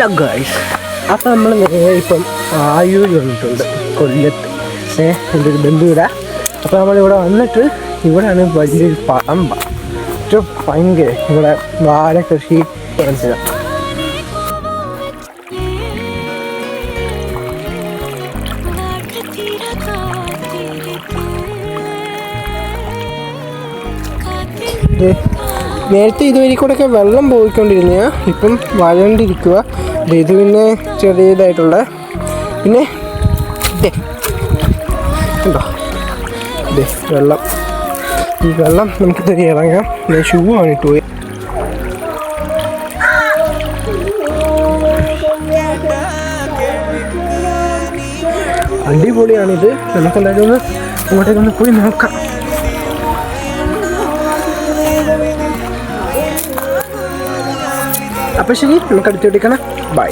Hello guys, അപ്പോൾ നമ്മൾ നേരെ ഇപ്പം ആയൂർ വന്നിട്ടുണ്ട്, കൊല്ലത്ത്. എൻ്റെ ഒരു ബന്ധുവിടെ. അപ്പോൾ നമ്മളിവിടെ വന്നിട്ട് ഇവിടെയാണ് വലിയൊരു പറമ്പ, ഏറ്റവും ഭയങ്കര ഇവിടെ വാഴ കൃഷി കാണിച്ചത്. നേരത്തെ ഇതുവഴി കൂടെയൊക്കെ വെള്ളം പോയിക്കൊണ്ടിരുന്ന, ഇപ്പം വഴണ്ടിരിക്കുക. ഇത് പിന്നെ ചെറിയതായിട്ടുള്ള, പിന്നെ ഉണ്ടോ വെള്ളം. ഈ വെള്ളം നമുക്ക് തിരി ഇറങ്ങാം. ഞാൻ ഷൂ ആണ് ഇട്ട് പോയി. അടിപൊളിയാണിത്. നമുക്കെന്തായാലും ഒന്ന് അങ്ങോട്ടേക്കൊന്ന് പോയി നോക്കാം. അപ്പോൾ ശരി, നമുക്ക് അടുത്ത് എടുക്കണം. ബൈ.